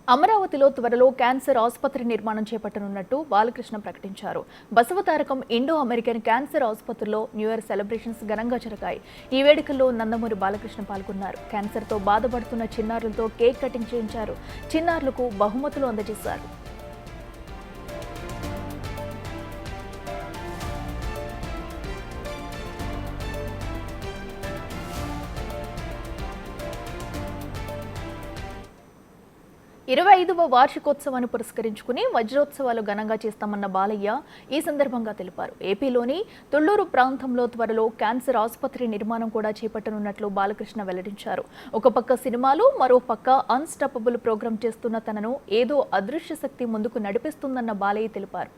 అమరావతిలో త్వరలో క్యాన్సర్ ఆసుపత్రి నిర్మాణం చేపట్టనున్నట్టు బాలకృష్ణ ప్రకటించారు. బసవతారకం ఇండో అమెరికన్ క్యాన్సర్ ఆసుపత్రిలో న్యూ ఇయర్ సెలబ్రేషన్స్ ఘనంగా జరిగాయి. ఈ వేడుకల్లో నందమూరి బాలకృష్ణ పాల్గొన్నారు. క్యాన్సర్తో బాధపడుతున్న చిన్నారులతో కేక్ కటింగ్ చేయించారు. చిన్నారులకు బహుమతులు అందజేశారు. 25వ వార్షికోత్సవాన్ని పురస్కరించుకుని వజ్రోత్సవాలు ఘనంగా చేస్తామన్న బాలయ్య ఈ సందర్భంగా తెలిపారు. ఏపీలోని తుళ్లూరు ప్రాంతంలో త్వరలో క్యాన్సర్ ఆసుపత్రి నిర్మాణం కూడా చేపట్టనున్నట్లు బాలకృష్ణ వెల్లడించారు. ఒక పక్క సినిమాలు, మరో పక్క అన్స్టాపబుల్ ప్రోగ్రాం చేస్తున్న తనను ఏదో అదృశ్య శక్తి ముందుకు నడిపిస్తుందన్న బాలయ్య తెలిపారు.